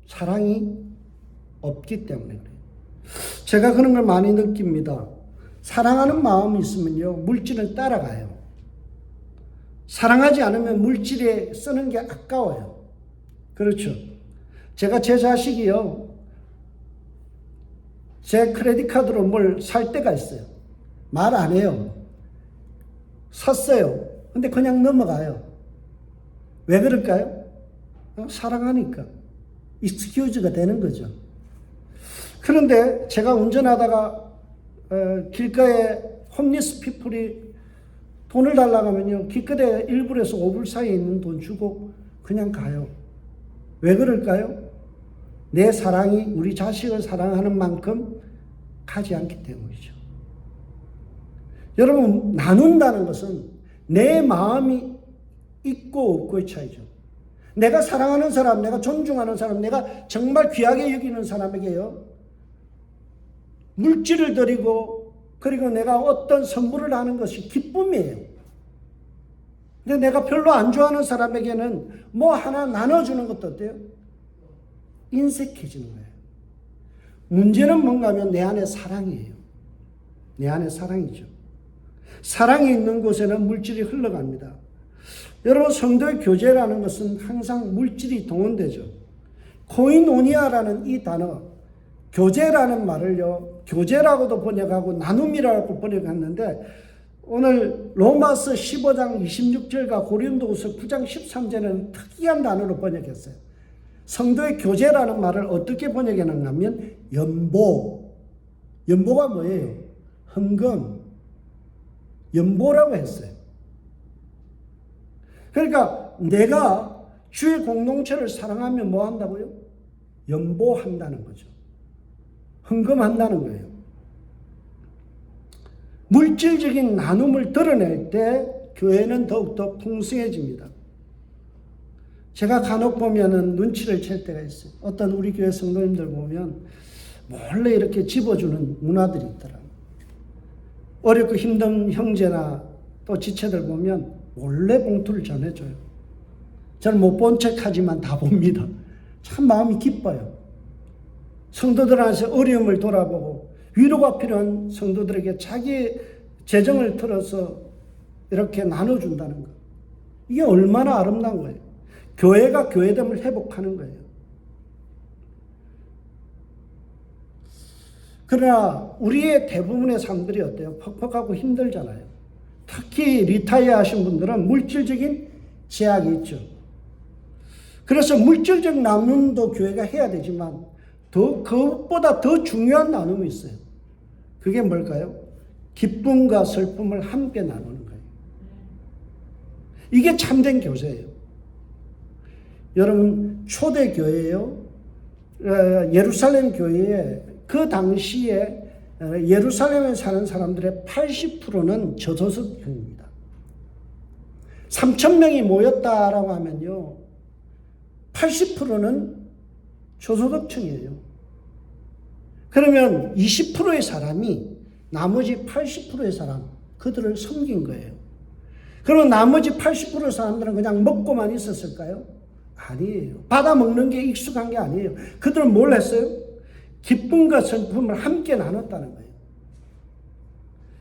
사랑이 없기 때문에 그래요. 제가 그런 걸 많이 느낍니다. 사랑하는 마음이 있으면요, 물질은 따라가요. 사랑하지 않으면 물질에 쓰는 게 아까워요. 그렇죠. 제가 제 자식이요, 제 크레딧 카드로 뭘 살 때가 있어요. 말 안 해요. 샀어요. 근데 그냥 넘어가요. 왜 그럴까요? 사랑하니까. 익스큐즈가 되는 거죠. 그런데 제가 운전하다가 길가에 홈리스 피플이 돈을 달라고 하면요, 길거리에 1불에서 5불 사이에 있는 돈 주고 그냥 가요. 왜 그럴까요? 내 사랑이 우리 자식을 사랑하는 만큼 가지 않기 때문이죠. 여러분, 나눈다는 것은 내 마음이 있고 없고의 차이죠. 내가 사랑하는 사람, 내가 존중하는 사람, 내가 정말 귀하게 여기는 사람에게요, 물질을 드리고 그리고 내가 어떤 선물을 하는 것이 기쁨이에요. 근데 내가 별로 안 좋아하는 사람에게는 뭐 하나 나눠주는 것도 어때요? 인색해지는 거예요. 문제는 뭔가 하면 내 안에 사랑이에요. 내 안에 사랑이죠. 사랑이 있는 곳에는 물질이 흘러갑니다. 여러분, 성도의 교제라는 것은 항상 물질이 동원되죠. 코이노니아라는 이 단어, 교제라는 말을요, 교제라고도 번역하고 나눔이라고 번역했는데, 오늘 로마서 15장 26절과 고린도후서 9장 13절은 특이한 단어로 번역했어요. 성도의 교제라는 말을 어떻게 번역해놨냐면 연보. 연보가 뭐예요? 헌금. 연보라고 했어요. 그러니까 내가 주의 공동체를 사랑하면 뭐 한다고요? 연보한다는 거죠. 헌금한다는 거예요. 물질적인 나눔을 드러낼 때 교회는 더욱더 풍성해집니다. 제가 간혹 보면은 눈치를 챌 때가 있어요. 어떤 우리 교회 성도님들 보면 몰래 이렇게 집어주는 문화들이 있더라고요. 어렵고 힘든 형제나 또 지체들 보면 몰래 봉투를 전해줘요. 저는 못 본 척하지만 다 봅니다. 참 마음이 기뻐요. 성도들한테 어려움을 돌아보고 위로가 필요한 성도들에게 자기 재정을 틀어서 이렇게 나눠준다는 것. 이게 얼마나 아름다운 거예요. 교회가 교회됨을 회복하는 거예요. 그러나 우리의 대부분의 사람들이 어때요? 퍽퍽하고 힘들잖아요. 특히 리타이어 하신 분들은 물질적인 제약이 있죠. 그래서 물질적 나눔도 교회가 해야 되지만 그것보다 더 중요한 나눔이 있어요. 그게 뭘까요? 기쁨과 슬픔을 함께 나누는 거예요. 이게 참된 교제예요. 여러분, 초대교회요, 예루살렘 교회에 그 당시에 예루살렘에 사는 사람들의 80%는 저소득층입니다. 3,000명이 모였다라고 하면요, 80%는 저소득층이에요. 그러면 20%의 사람이 나머지 80%의 사람, 그들을 섬긴 거예요. 그러면 나머지 80%의 사람들은 그냥 먹고만 있었을까요? 아니에요. 받아 먹는 게 익숙한 게 아니에요. 그들은 뭘 했어요? 기쁨과 슬픔을 함께 나눴다는 거예요.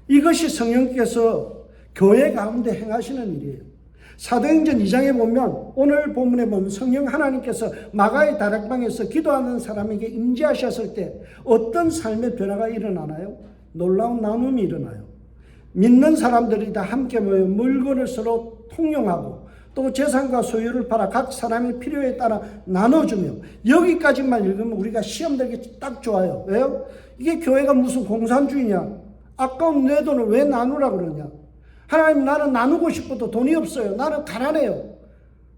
이것이 성령께서 교회 가운데 행하시는 일이에요. 사도행전 2장에 보면, 오늘 본문에 보면 성령 하나님께서 마가의 다락방에서 기도하는 사람에게 임재하셨을 때 어떤 삶의 변화가 일어나나요? 놀라운 나눔이 일어나요. 믿는 사람들이 다 함께 모여 물건을 서로 통용하고 또 재산과 소유를 팔아 각 사람의 필요에 따라 나눠주며, 여기까지만 읽으면 우리가 시험 들기 딱 좋아요. 왜요? 이게 교회가 무슨 공산주의냐? 아까운 내 돈을 왜 나누라 그러냐? 하나님, 나는 나누고 싶어도 돈이 없어요. 나는 가난해요.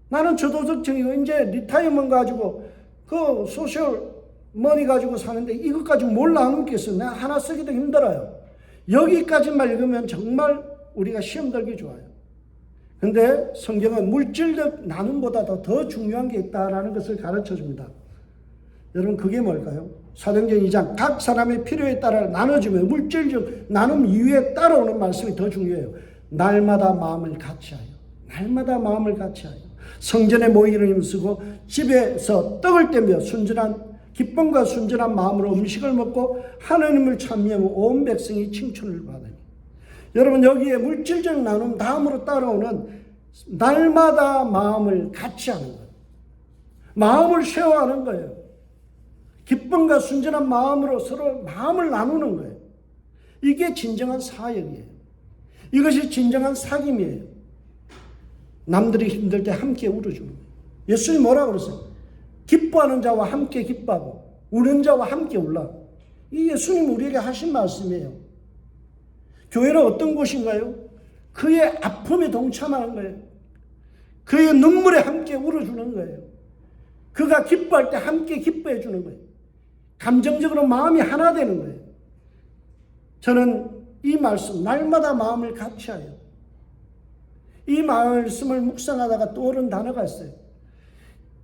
나는 저소득층이고 이제 리타이어먼트 가지고 그 소셜 머니 가지고 사는데 이것 가지고 뭘 나누겠어요? 내가 하나 쓰기도 힘들어요. 여기까지만 읽으면 정말 우리가 시험 들기 좋아요. 근데 성경은 물질적 나눔보다 더 중요한 게 있다라는 것을 가르쳐 줍니다. 여러분, 그게 뭘까요? 사도행전 2장, 각 사람의 필요에 따라 나눠주며 물질적 나눔 이후에 따라오는 말씀이 더 중요해요. 날마다 마음을 같이하여, 날마다 마음을 같이하여 성전에 모이기를 힘쓰고 집에서 떡을 떼며 기쁨과 순전한 마음으로 음식을 먹고 하나님을 찬미하며 온 백성이 칭찬을 받으니. 여러분, 여기에 물질적 나눔 다음으로 따라오는 날마다 마음을 같이 하는 거예요. 마음을 쉐어하는 거예요. 기쁨과 순전한 마음으로 서로 마음을 나누는 거예요. 이게 진정한 사역이에요. 이것이 진정한 사귐이에요. 남들이 힘들 때 함께 울어주는 거예요. 예수님 뭐라고 그랬어요? 기뻐하는 자와 함께 기뻐하고 우는 자와 함께 울라. 이 예수님 우리에게 하신 말씀이에요. 교회는 어떤 곳인가요? 그의 아픔에 동참하는 거예요. 그의 눈물에 함께 울어주는 거예요. 그가 기뻐할 때 함께 기뻐해 주는 거예요. 감정적으로 마음이 하나 되는 거예요. 저는 이 말씀 날마다 마음을 같이하여 이 말씀을 묵상하다가 떠오른 단어가 있어요.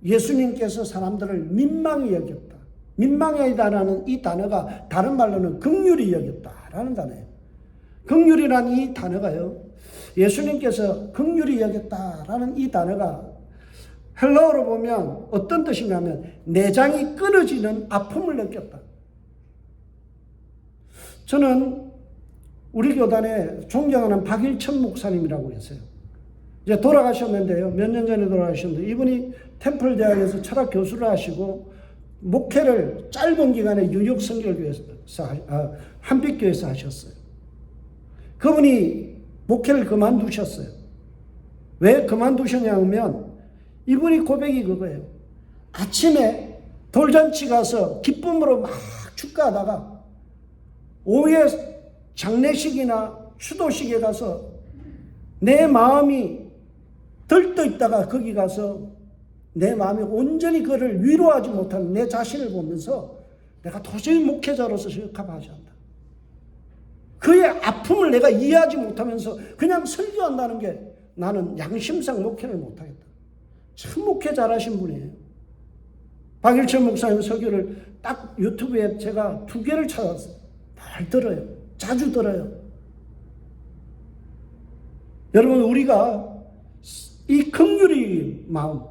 예수님께서 사람들을 민망히 여겼다. 민망하다라는 이 단어가 다른 말로는 긍휼히 여겼다라는 단어예요. 긍휼이라는 이 단어가요, 예수님께서 긍휼히 여겼다라는 이 단어가 헬라어로 보면 어떤 뜻이냐면 내장이 끊어지는 아픔을 느꼈다. 저는 우리 교단에 존경하는 박일천 목사님이라고 계세요. 이제 돌아가셨는데요. 몇 년 전에 돌아가셨는데 이분이 템플 대학에서 철학 교수를 하시고 목회를 짧은 기간에 뉴욕 선결교회에서 한빛교회에서 하셨어요. 그분이 목회를 그만두셨어요. 왜 그만두셨냐면 이분이 고백이 그거예요. 아침에 돌잔치 가서 기쁨으로 막 축가하다가 오후에 장례식이나 추도식에 가서 내 마음이 들떠 있다가 거기 가서 내 마음이 온전히 그를 위로하지 못하는 내 자신을 보면서 내가 도저히 목회자로서 적합하지 않다. 그의 아픔을 내가 이해하지 못하면서 그냥 설교한다는 게 나는 양심상 목회를 못하겠다. 참 목회 잘하신 분이에요. 박일천 목사님 설교를 딱 유튜브에 제가 2개를 찾았어요. 잘 들어요. 자주 들어요. 여러분, 우리가 이 긍휼의 마음,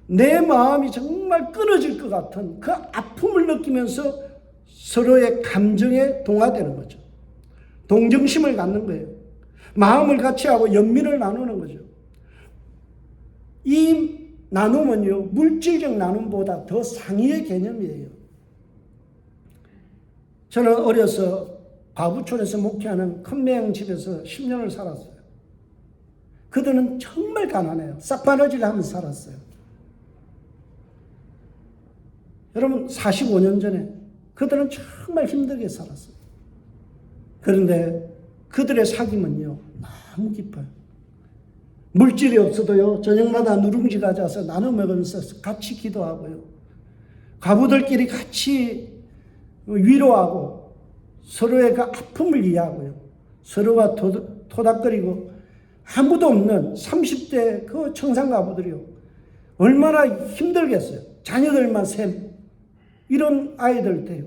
내 마음이 정말 끊어질 것 같은 그 아픔을 느끼면서 서로의 감정에 동화되는 거죠. 동정심을 갖는 거예요. 마음을 같이 하고 연민을 나누는 거죠. 이 나눔은요, 물질적 나눔보다 더 상위의 개념이에요. 저는 어려서 과부촌에서 목회하는 큰매형 집에서 10년을 살았어요. 그들은 정말 가난해요. 싹바느질 하면서 살았어요. 여러분, 45년 전에 그들은 정말 힘들게 살았어요. 그런데 그들의 사귐은요, 너무 깊어요. 물질이 없어도요, 저녁마다 누룽지 가져와서 나눠 먹으면서 같이 기도하고요. 과부들끼리 같이 위로하고 서로의 그 아픔을 이해하고요. 서로가 토닥거리고 아무도 없는 30대 그 청산가부들이요. 얼마나 힘들겠어요. 자녀들만 셈. 이런 아이들 때요.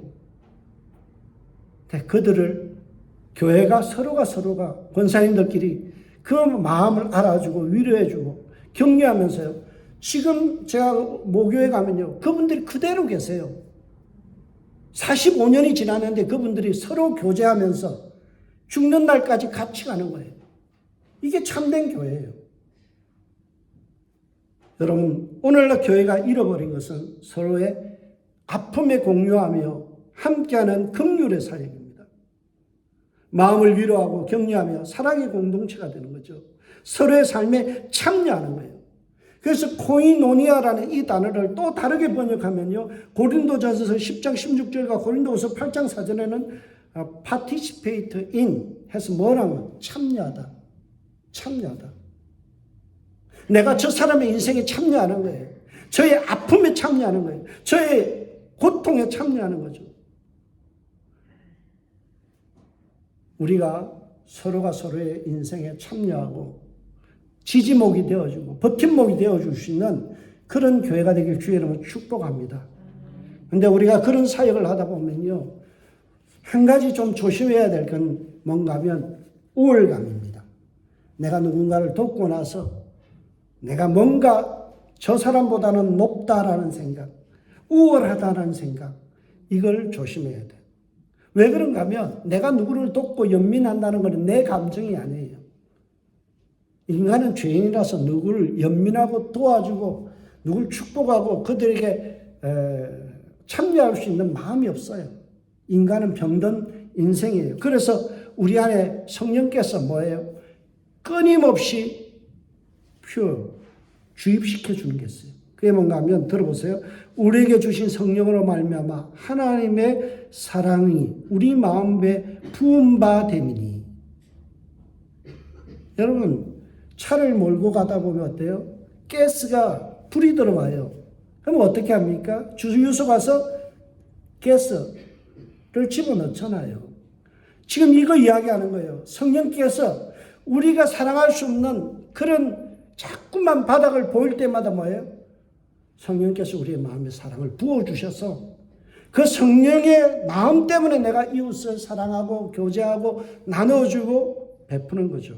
그들을 교회가 서로가 권사님들끼리 그 마음을 알아주고 위로해주고 격려하면서요. 지금 제가 모교에 가면요. 그분들이 그대로 계세요. 45년이 지났는데 그분들이 서로 교제하면서 죽는 날까지 같이 가는 거예요. 이게 참된 교회예요. 여러분, 오늘날 교회가 잃어버린 것은 서로의 아픔에 공유하며 함께하는 긍휼의 사역입니다. 마음을 위로하고 격려하며 사랑의 공동체가 되는 거죠. 서로의 삶에 참여하는 거예요. 그래서 코이노니아라는 이 단어를 또 다르게 번역하면요. 고린도전서 10장 16절과 고린도후서 8장 4절에는 participate in 해서 뭐라면 참여하다. 참여하다. 내가 저 사람의 인생에 참여하는 거예요. 저의 아픔에 참여하는 거예요. 저의 고통에 참여하는 거죠. 우리가 서로가 서로의 인생에 참여하고 지지목이 되어주고 버팀목이 되어줄 수 있는 그런 교회가 되길 주의 이름으로 축복합니다. 그런데 우리가 그런 사역을 하다 보면요. 한 가지 좀 조심해야 될 건 뭔가 하면 우월감입니다. 내가 누군가를 돕고 나서 내가 뭔가 저 사람보다는 높다라는 생각, 우월하다라는 생각, 이걸 조심해야 돼요. 왜 그런가 하면 내가 누구를 돕고 연민한다는 것은 내 감정이 아니에요. 인간은 죄인이라서 누구를 연민하고 도와주고 누구를 축복하고 그들에게 참여할 수 있는 마음이 없어요. 인간은 병든 인생이에요. 그래서 우리 안에 성령께서 뭐예요? 끊임없이 주입시켜 주는 게 있어요. 그게 뭔가 하면 들어보세요. 우리에게 주신 성령으로 말미암아 하나님의 사랑이 우리 마음에 부은 바 됨이니. 여러분, 차를 몰고 가다 보면 어때요? 가스가 불이 들어와요. 그럼 어떻게 합니까? 주유소 가서 가스를 집어넣잖아요. 지금 이거 이야기하는 거예요. 성령께서 우리가 사랑할 수 없는 그런 자꾸만 바닥을 보일 때마다 뭐예요? 성령께서 우리의 마음에 사랑을 부어주셔서 그 성령의 마음 때문에 내가 이웃을 사랑하고 교제하고 나눠주고 베푸는 거죠.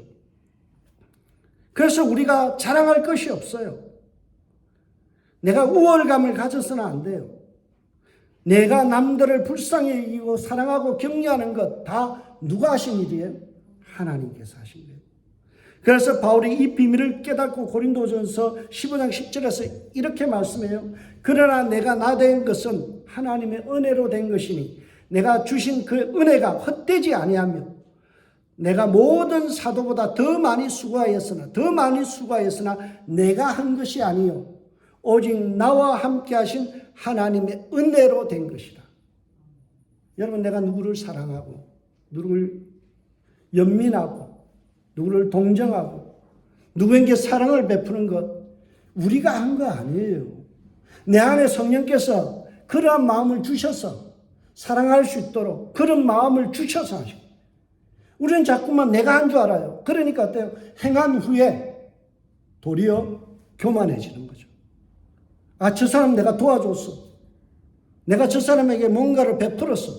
그래서 우리가 자랑할 것이 없어요. 내가 우월감을 가져서는 안 돼요. 내가 남들을 불쌍히 여기고 사랑하고 격려하는 것 다 누가 하신 일이에요? 하나님께서 하신 거예요. 그래서 바울이 이 비밀을 깨닫고 고린도전서 15장 10절에서 이렇게 말씀해요. 그러나 내가 나된 것은 하나님의 은혜로 된 것이니 내가 주신 그 은혜가 헛되지 아니하며 내가 모든 사도보다 더 많이 수고하였으나 내가 한 것이 아니요 오직 나와 함께 하신 하나님의 은혜로 된 것이다. 여러분, 내가 누구를 사랑하고 누구를 연민하고 누구를 동정하고 누구에게 사랑을 베푸는 것 우리가 한 거 아니에요. 내 안에 성령께서 그러한 마음을 주셔서 사랑할 수 있도록 그런 마음을 주셔서 하시고, 우리는 자꾸만 내가 한 줄 알아요. 그러니까 어때요? 행한 후에 도리어 교만해지는 거죠. 아, 저 사람 내가 도와줬어. 내가 저 사람에게 뭔가를 베풀었어.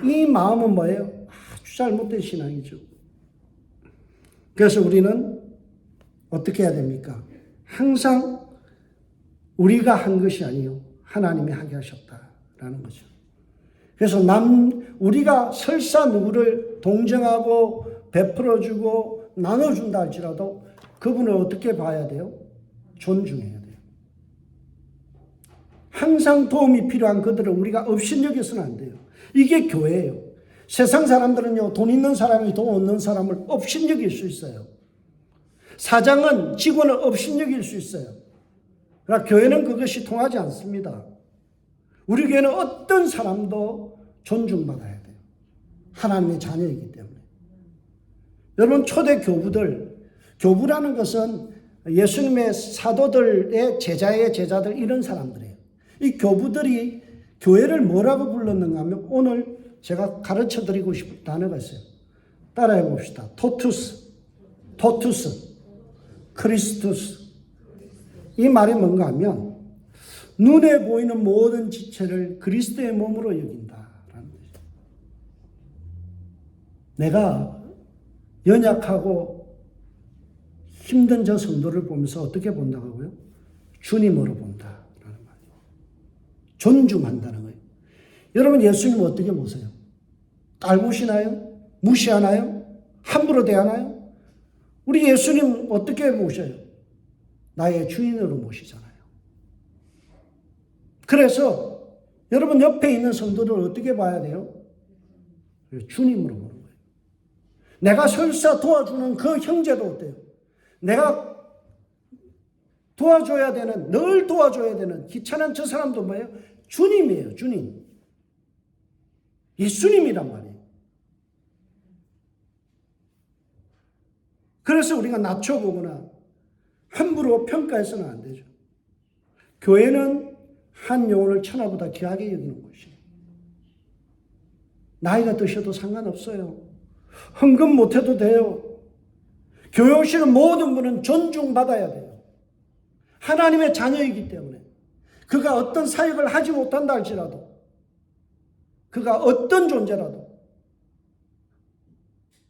이 마음은 뭐예요? 아주 잘못된 신앙이죠. 그래서 우리는 어떻게 해야 됩니까? 항상 우리가 한 것이 아니요 하나님이 하게 하셨다라는 거죠. 그래서 우리가 설사 누구를 동정하고 베풀어주고 나눠준다 할지라도 그분을 어떻게 봐야 돼요? 존중해야 돼요. 항상 도움이 필요한 그들을 우리가 업신여겨서는 안 돼요. 이게 교회예요. 세상 사람들은요, 돈 있는 사람이 돈 없는 사람을 업신여길 수 있어요. 사장은 직원을 업신여길 수 있어요. 그러나 교회는 그것이 통하지 않습니다. 우리 교회는 어떤 사람도 존중받아야 돼요. 하나님의 자녀이기 때문에. 여러분, 초대 교부라는 것은 예수님의 사도들의 제자의 제자들 이런 사람들이에요. 이 교부들이 교회를 뭐라고 불렀는가 하면 오늘 제가 가르쳐드리고 싶은 단어가 있어요. 따라해 봅시다. 토투스, 크리스투스. 이 말이 뭔가 하면 눈에 보이는 모든 지체를 그리스도의 몸으로 여긴다라는 거죠. 내가 연약하고 힘든 저 성도를 보면서 어떻게 본다고요? 주님으로 본다라는 말이에요. 존중한다는 거예요. 여러분, 예수님 어떻게 보세요? 깔보시나요? 무시하나요? 함부로 대하나요? 우리 예수님 어떻게 모셔요? 나의 주인으로 모시잖아요. 그래서 여러분 옆에 있는 성도들 어떻게 봐야 돼요? 주님으로 보는 거예요. 내가 설사 도와주는 그 형제도 어때요? 내가 도와줘야 되는, 늘 도와줘야 되는 귀찮은 저 사람도 뭐예요? 주님이에요, 주님. 예수님이란 말이에요. 그래서 우리가 낮춰보거나 함부로 평가해서는 안 되죠. 교회는 한 영혼을 천하보다 귀하게 여기는 곳이에요. 나이가 드셔도 상관없어요. 헌금 못해도 돼요. 교회 오시는 모든 분은 존중받아야 돼요. 하나님의 자녀이기 때문에 그가 어떤 사역을 하지 못한다 할지라도, 그가 어떤 존재라도,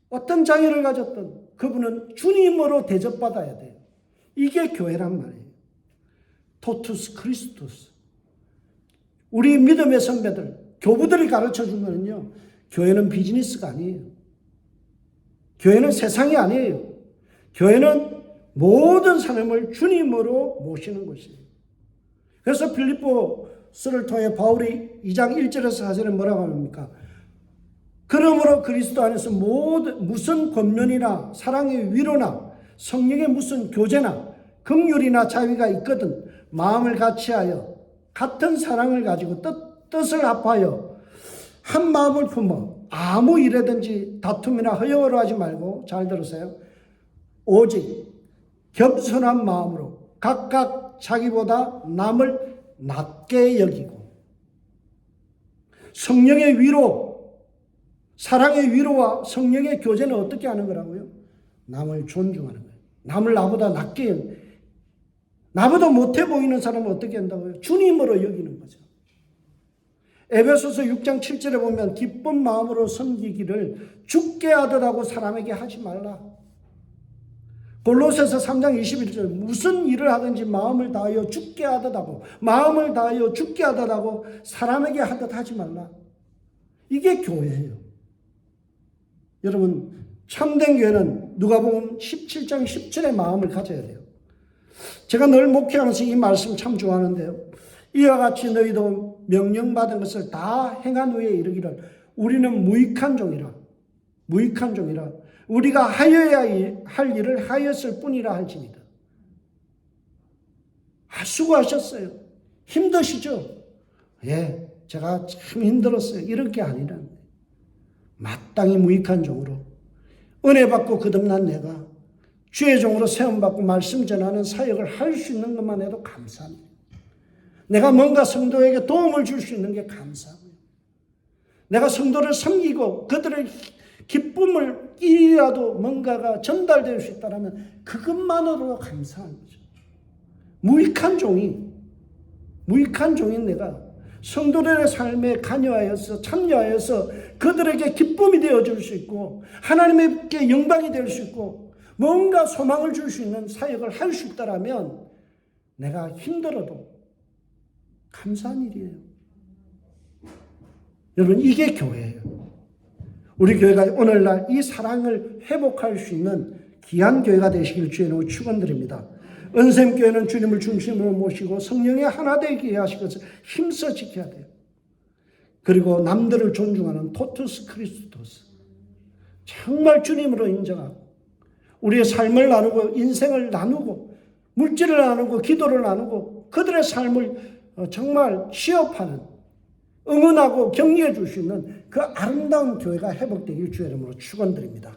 어떤 장애를 가졌던 그분은 주님으로 대접받아야 돼요. 이게 교회란 말이에요. 토투스 크리스투스. 우리 믿음의 선배들, 교부들이 가르쳐준 거는요, 교회는 비즈니스가 아니에요. 교회는 세상이 아니에요. 교회는 모든 사람을 주님으로 모시는 것이에요. 그래서 빌립보서를 통해 바울이 2장 1절에서 4절에 뭐라고 합니까? 그러므로 그리스도 안에서 무슨 권면이나 사랑의 위로나 성령의 무슨 교제나 긍휼이나 자비가 있거든 마음을 같이하여 같은 사랑을 가지고 뜻을 합하여 한 마음을 품어 아무 일에든지 다툼이나 허영으로 하지 말고, 잘 들으세요, 오직 겸손한 마음으로 각각 자기보다 남을 낮게 여기고 성령의 위로, 사랑의 위로와 성령의 교제는 어떻게 하는 거라고요? 남을 존중하는 거예요. 남을 나보다 낮게, 나보다 못해 보이는 사람은 어떻게 한다고요? 주님으로 여기는 거죠. 에베소서 6장 7절에 보면 기쁜 마음으로 섬기기를 주께 하듯하고 사람에게 하지 말라. 골로새서 3장 21절 무슨 일을 하든지 마음을 다하여 주께 하듯하고 마음을 다하여 주께 하듯하고 사람에게 하듯 하지 말라. 이게 교회예요. 여러분 참된 교회는 누가복음 17장 10절의 마음을 가져야 돼요. 제가 늘 목회하면서 이 말씀 참 좋아하는데요. 이와 같이 너희도 명령받은 것을 다 행한 후에 이르기를 우리는 무익한 종이라. 무익한 종이라. 우리가 하여야 할 일을 하였을 뿐이라 할지니라. 수고하셨어요. 힘드시죠? 예, 제가 참 힘들었어요. 이런 게 아니라 마땅히 무익한 종으로 은혜 받고 거듭난 내가 주의 종으로 세움받고 말씀 전하는 사역을 할 수 있는 것만 해도 감사합니다. 내가 뭔가 성도에게 도움을 줄 수 있는 게 감사하고요. 내가 성도를 섬기고 그들의 기쁨을 이라도 뭔가가 전달될 수 있다면 그것만으로도 감사한 거죠. 무익한 종인 내가 성도들의 삶에 관여하여서 참여하여서 그들에게 기쁨이 되어줄 수 있고 하나님께 영광이 될 수 있고 뭔가 소망을 줄 수 있는 사역을 할 수 있다면 내가 힘들어도 감사한 일이에요. 여러분 이게 교회예요. 우리 교회가 오늘날 이 사랑을 회복할 수 있는 귀한 교회가 되시길 주의 이름으로 축원드립니다. 은샘교회는 주님을 중심으로 모시고 성령의 하나 되게 하실 것을 힘써 지켜야 돼요. 그리고 남들을 존중하는 토투스 크리스토스, 정말 주님으로 인정하고 우리의 삶을 나누고 인생을 나누고 물질을 나누고 기도를 나누고 그들의 삶을 정말 취업하는 응원하고 격려해 줄 수 있는 그 아름다운 교회가 회복되길 주의 이름으로 축원드립니다.